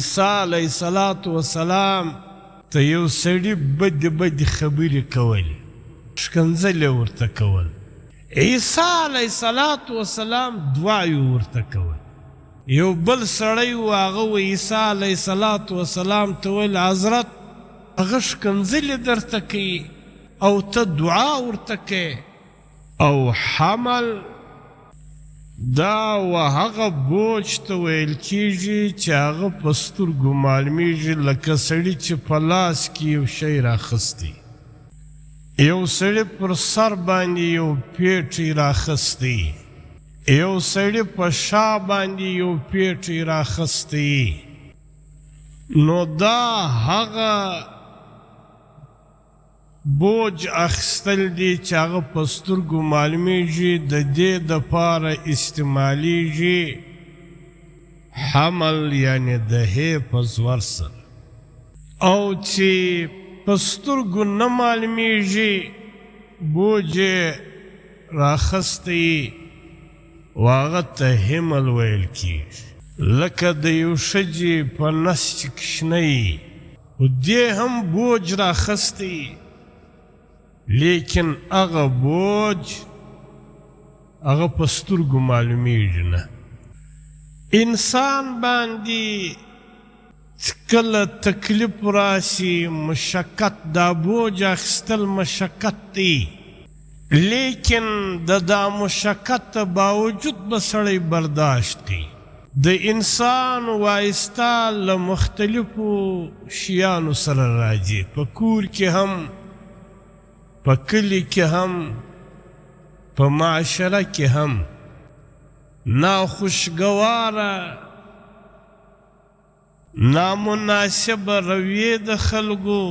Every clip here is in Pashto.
عیسی علیه السلام ته یو سړي بدې خبرې کولې، ښکنځلې ورته کول. عیسی علیه السلام دعاوې ورته کول. یو بل سړی و، هغه و عیسی علیه السلام ته ویل حضرت هغه ښکنځلې درته کوي او ته دعا ورته کوې. او حمل دا و هغه بوج ته ویل کیږي چې هغه په سترګو معلومیږي، لکه سړي چې په لاس کې یو شی راخستی. یو سړي پر سر باندې یو پیټی راخستی، یو سړي په شا باندې یو پیټی راخستی. نو دا هغه بوج اخیستل دي چې هغه په سترګو معلومیږي، د دې دپاره استعمالیږي حمل، یعنې د هې په زور سره. او چې په سترګو نه معلومیږي بوج یې راخستی، و هغه ته حمل ویل کیږي. لکه د یو ښځې په نس چې کشنی، خو دې هم بوج راخستی، لیکن هغه بوج هغه په سترګو معلومیږي نه. انسان باندې کله تکلیف راشي، مشقت، دا بوج اخیستل مشقت دی، لیکن دا مشقت باوجود به سړی برداشت کوي. د انسان وایسته له مختلفو شیانو سره راځي، په کور کې هم، په کلي کې هم، په معاشره کې هم. ناخوشګواره، نامناسبه رویې د خلکو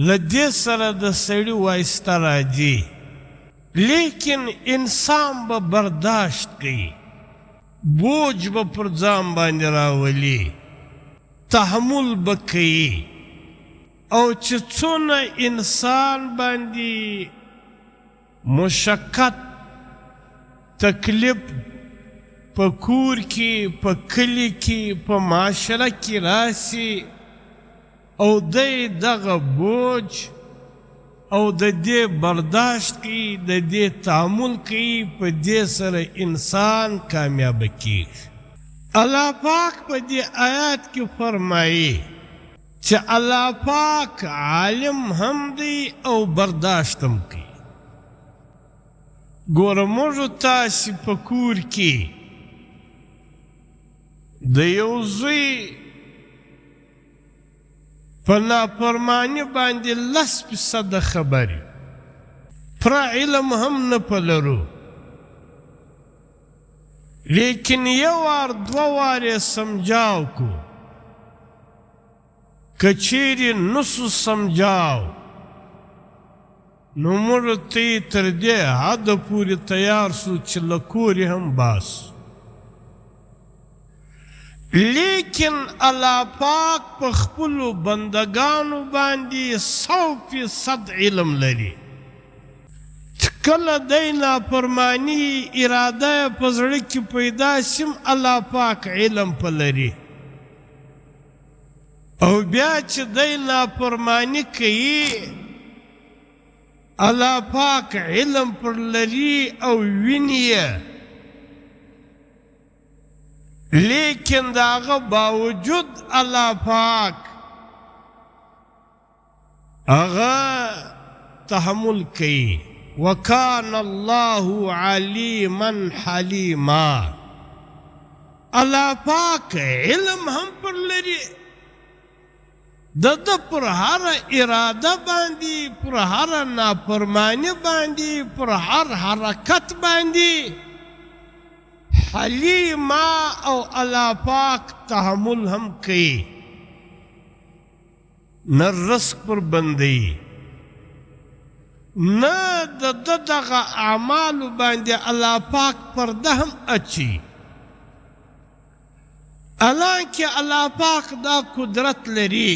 له دې سره د سړي وایسته راځي، لیکن انسان به برداشت کوي، بوج به پر ځان باندې راولي، تحمل به کوي. او چې څونه انسان باندې مشقت، تکلیف په کور کې، په کلي کې، په معاشره کې راشي، او دی دغه بوج او د دې برداشت کوي، د دې تعامل کوي، په دې سره انسان کامیابه کیږي. الله پاک په دې آیات کې فرمایي چې الله پاک عالم هم دی او برداشت هم کوي. ګوره موږ تاسې په کور کې د یو زوی په نافرماني باندې 10% خبرې، پوره علم هم نه په لرو، لیکن یو وار دوه وار یې سمجاو کو. که چیرې نسو سمجاو نو موږ ته یې تر دې حده پورې تیار سو چې له کورې هم باسو. لیکن الله پاک په خپلو بندګانو باندې 100% علم لري. چې کله دی نافرماني اراده یې په زړه کې پیدا شي، الله پاک علم په لري. او بیا چې دی نافرماني کوي، الله پاک علم پر لري او ویني یې، لیکن د هغه باوجود الله پاک هغه تحمل کوي. وکان الله علیما حلیما. الله پاک علم هم پر لري، د پر هر اراده باندې، پر هر نافرمانی باندې، پر هر حرکت باندې حلیما. او الله پاک تحمل هم کوي، نه رزق پر بندي، نه د دغه اعمالو باندې الله پاک پرده هم اچي. حالانکه الله پاک دا قدرت لري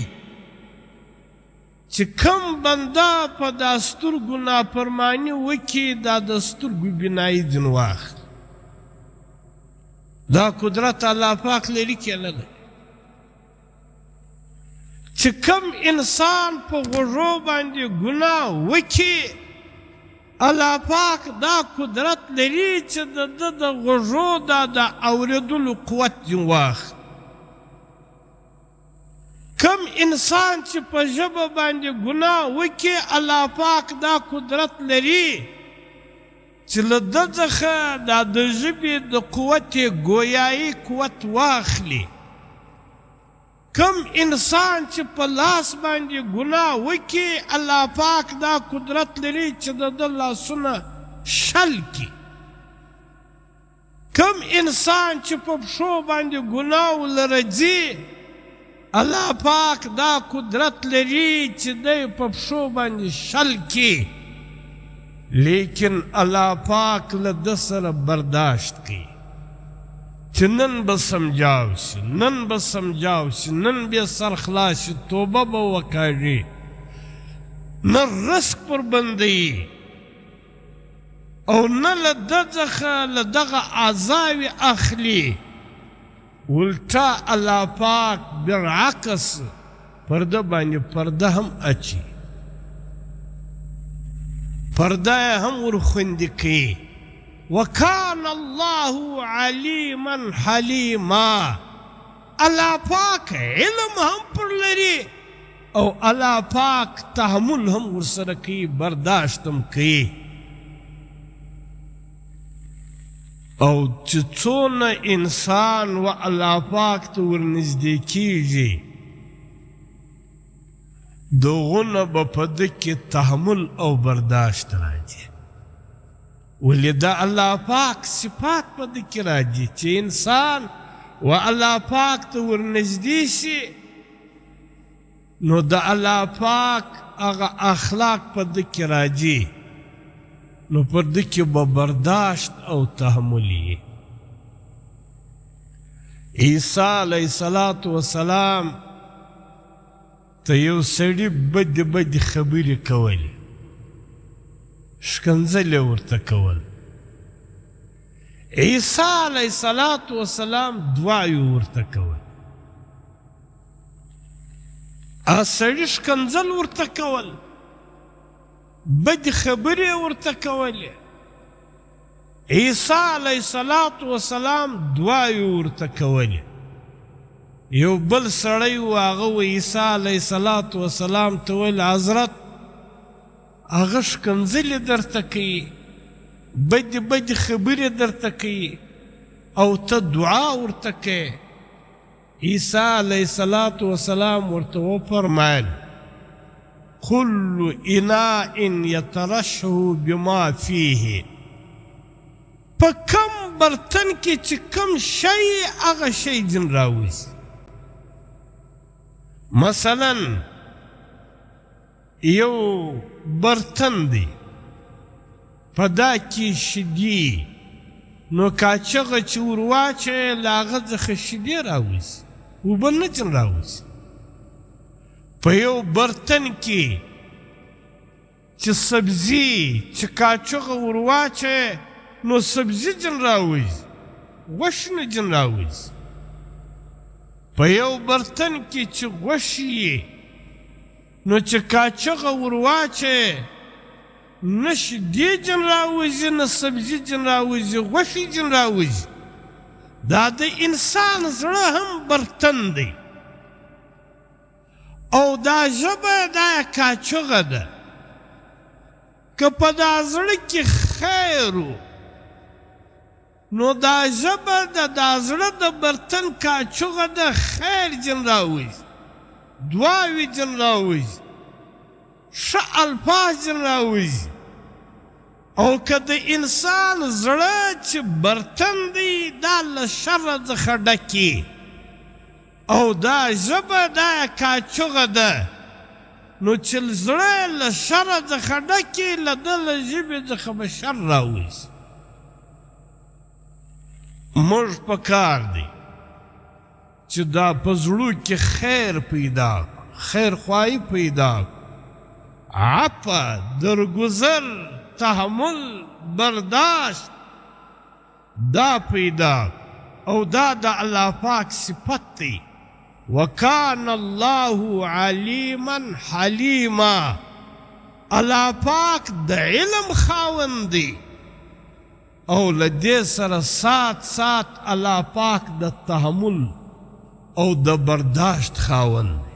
چې کم بنده په دا سترګو نافرماني وکړي، دا د سترګو بینایي ځینې واخلي. دا قدرت الله پاک لري که نه لري؟ چې کم انسان په غوږو باندې ګناه وکړي الله پاک دا قدرت لري چې د ده د غوږو دا د اورېدلو قوت ځینې واخلي کم انسان چې په ژبه باندې ګناه وکړي الله پاک دا قدرت لري چې له ده څخه دا د ژبې د قوت ګویایي قوت واخلي کم انسان چې په لاس باندې ګناه وکړي الله پاک دا قدرت لري چې د ده لاسونه شل کړي کم انسان چې په پښو باندې ګناه ولرځي الله پاک دا قدرت لري چې دی په پښو باندې شل کړي لیکن الله پاک له ده سره برداشت کوي چې نن به سمجاو شي نن به سمجاو شي نن به سر خلاص شي توبه به وکړي نه رزق پر بندوي او نه له ده څخه له دغه عذاب اخلي الټا الله پاک برعکس پرده باندې پرده هم اچي پرده هم ورخوندې کوي وکان الله علیما حلیما الله پاک علم هم پر لري او الله پاک تحمل هم ورسره کوي برداشت هم کوي او چې څونه انسان و الله پاک ته ورنږدې کیږي دغونه به په ده کې تحمل او برداشت راځي ولې دا الله پاک صفات په ده کې راځي چې انسان و الله پاک ته ورنږدې شي نو د الله پاک هغه اخلاق په ده کې راځي نو پر ده کې به برداشت او تحمل یې عیسی علیه السلام ته یو سړي بدې بدې خبرې کولې ښکنځل یې ورته کول عیسی علیه السلام دعاوې ورته کول هغه سړي ښکنځل ورته کول بدې خبرې ورته کولې عیسی علیه السلام دعاوې ورته کولې یو بل سړی و هغه و عیسی علیه السلام ته ویل حضرت هغه ښکنځلې درته کوي بدې بدې خبرې درته کوي او ته دعا ورته کوې عیسی علیه السلام ورته وفرمایل كل اناء يترشه بما فيه په کم برتن کې چې کم شی هغه شی ځین راوځي مثلا یو برتن دی په دا کې شیدې نو کاچغه چې ور واچوې له هغه څخه شیدې راوځي اوبه نه ځین راوځي په یو برتن کې چې سبزي چې کاچغه ور واچوې نو سبزي ځین راوځي غوښې نه ځین راوځي په یو برتن کې چې غوښې یې نو چې کاچغه ور واچوې نه شیدې ځین راوځي نه سبزي ځین راوځي غوښې ځین راوځي دا د انسان زړه هم برتن دی او دا ژبه دا کاچغه ده که په دا زړه کې خیر نو دا ژبه دا زړه د برتن کاچغه ده خیر ځین راوځي دعاوې ځین راوځي ښه الفاظ ځین راوځي او که د انسان زړه چې برتن دی دا له شره څخه ډکي او دا ژبه دا کاچغه ده نو چې زړه له شره څخه ډکي له ده له ژبې څخه به شر راوځي موږ په کار دی چې دا په زړو کې خیر پیدا خیر خواهی پیدا عفو درگذر تحمل برداشت دا پیدا او دا د الله پاک صفت دی وکان الله علیما حلیما الله پاک د علم خاوند دی او لدې سره سات الله پاک د تحمل او د برداشت خاوند